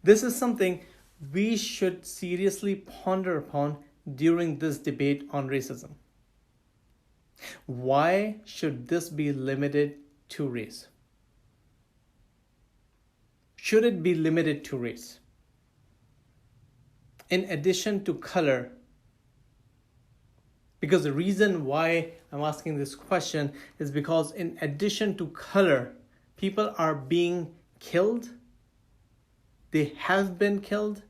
This is something we should seriously ponder upon during this debate on racism. Why should this be limited to race? Should it be limited to race? In addition to color, because the reason why I'm asking this question is because in addition to color, people are being killed, they have been killed,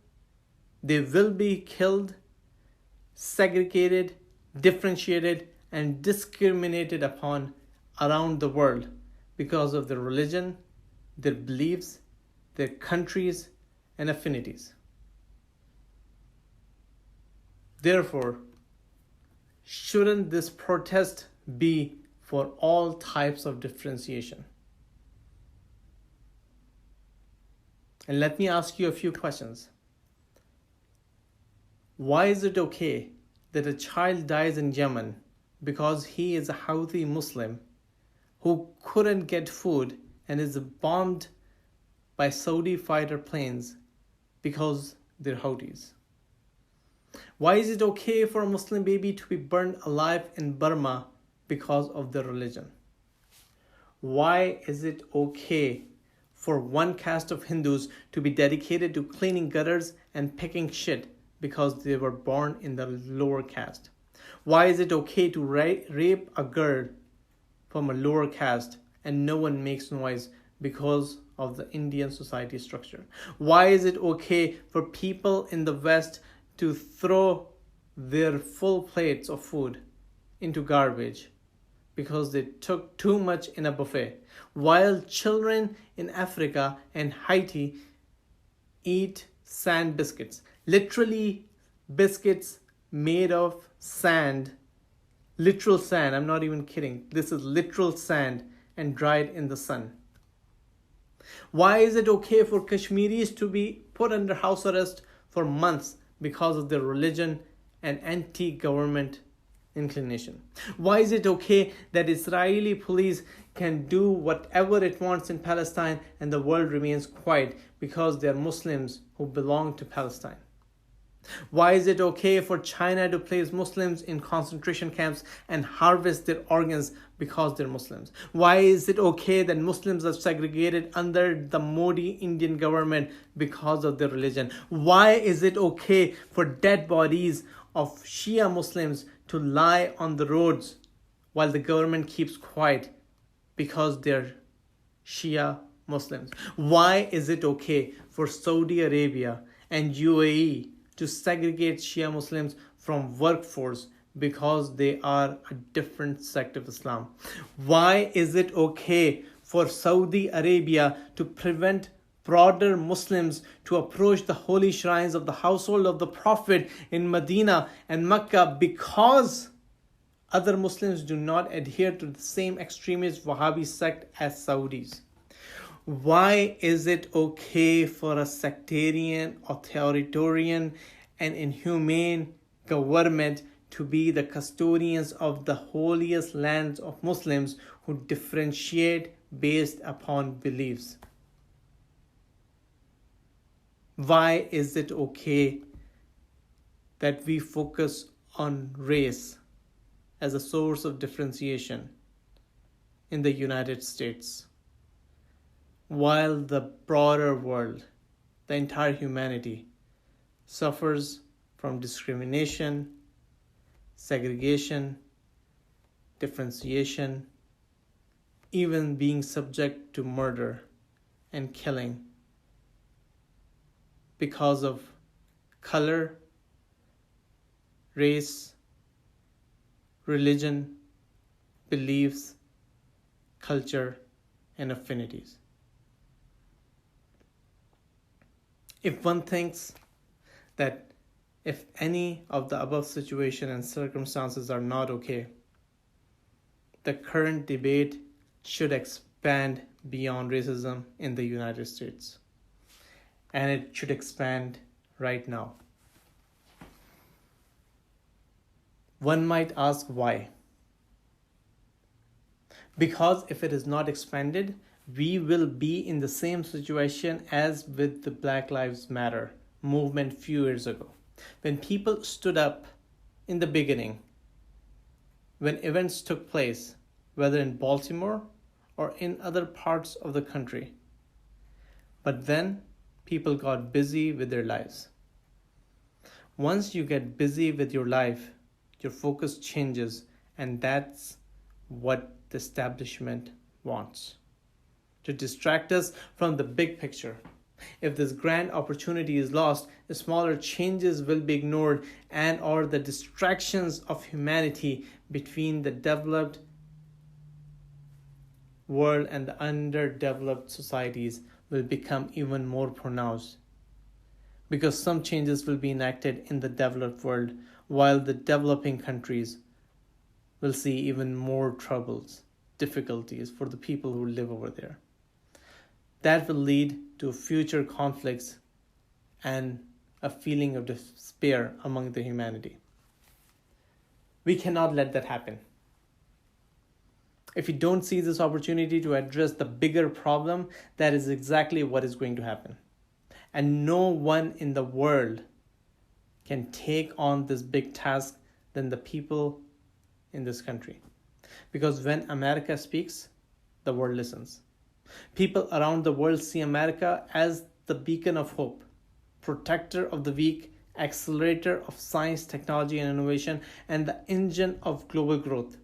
they will be killed, segregated, differentiated, and discriminated upon around the world because of their religion, their beliefs, their countries, and affinities. Therefore, shouldn't this protest be for all types of differentiation? And let me ask you a few questions. Why is it okay that a child dies in Yemen because he is a Houthi Muslim who couldn't get food and is bombed by Saudi fighter planes because they're Houthis? Why is it okay for a Muslim baby to be burned alive in Burma because of their religion? Why is it okay for one caste of Hindus to be dedicated to cleaning gutters and picking shit because they were born in the lower caste? Why is it okay to rape a girl from a lower caste and no one makes noise because of the Indian society structure? Why is it okay for people in the West to throw their full plates of food into garbage because they took too much in a buffet, while children in Africa and Haiti eat sand biscuits, literally biscuits made of sand, literal sand, I'm not even kidding, this is literal sand, and dried in the sun? Why is it okay for Kashmiris to be put under house arrest for months because of their religion and anti-government inclination? Why is it okay that Israeli police can do whatever it wants in Palestine and the world remains quiet because they are Muslims who belong to Palestine? Why is it okay for China to place Muslims in concentration camps and harvest their organs because they're Muslims? Why is it okay that Muslims are segregated under the Modi Indian government because of their religion? Why is it okay for dead bodies of Shia Muslims to lie on the roads while the government keeps quiet because they're Shia Muslims? Why is it okay for Saudi Arabia and UAE to segregate Shia Muslims from workforce because they are a different sect of Islam? Why is it okay for Saudi Arabia to prevent broader Muslims to approach the holy shrines of the household of the Prophet in Medina and Mecca because other Muslims do not adhere to the same extremist Wahhabi sect as Saudis? Why is it okay for a sectarian, authoritarian, and inhumane government to be the custodians of the holiest lands of Muslims who differentiate based upon beliefs? Why is it okay that we focus on race as a source of differentiation in the United States, while the broader world, the entire humanity, suffers from discrimination, segregation, differentiation, even being subject to murder and killing because of color, race, religion, beliefs, culture, and affinities? If one thinks that if any of the above situation and circumstances are not okay, the current debate should expand beyond racism in the United States. And it should expand right now. One might ask why. Because if it is not expanded, we will be in the same situation as with the Black Lives Matter movement few years ago. When people stood up in the beginning, when events took place, whether in Baltimore or in other parts of the country. But then people got busy with their lives. Once you get busy with your life, your focus changes, and that's what the establishment wants. To distract us from the big picture. If this grand opportunity is lost, the smaller changes will be ignored and or the distractions of humanity between the developed world and the underdeveloped societies will become even more pronounced. Because some changes will be enacted in the developed world while the developing countries will see even more troubles, difficulties for the people who live over there. That will lead to future conflicts and a feeling of despair among the humanity. We cannot let that happen. If we don't see this opportunity to address the bigger problem, that is exactly what is going to happen. And no one in the world can take on this big task than the people in this country. Because when America speaks, the world listens. People around the world see America as the beacon of hope, protector of the weak, accelerator of science, technology, and innovation, and the engine of global growth.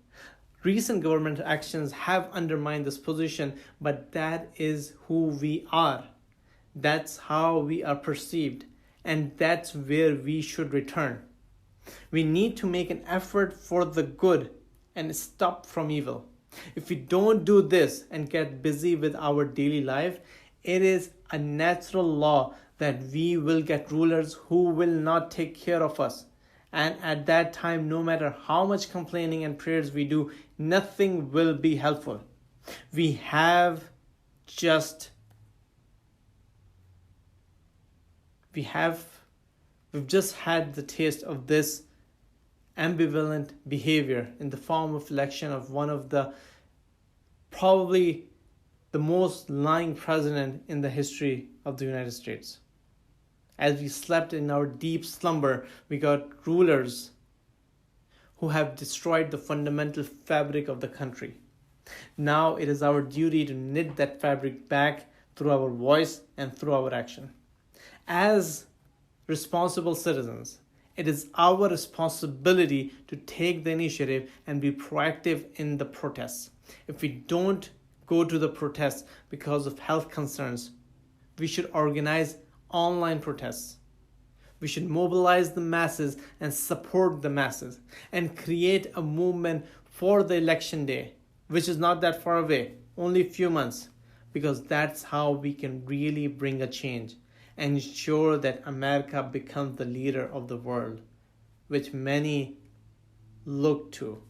Recent government actions have undermined this position, but that is who we are. That's how we are perceived, and that's where we should return. We need to make an effort for the good and stop from evil. If we don't do this and get busy with our daily life, it is a natural law that we will get rulers who will not take care of us. And at that time, no matter how much complaining and prayers we do, nothing will be helpful. We've just had the taste of this ambivalent behavior in the form of election of one of the probably the most lying president in the history of the United States. As we slept in our deep slumber, we got rulers who have destroyed the fundamental fabric of the country. Now it is our duty to knit that fabric back through our voice and through our action. As responsible citizens, it is our responsibility to take the initiative and be proactive in the protests. If we don't go to the protests because of health concerns, we should organize online protests. We should mobilize the masses and support the masses and create a movement for the election day, which is not that far away, only a few months, because that's how we can really bring a change and ensure that America becomes the leader of the world, which many look to.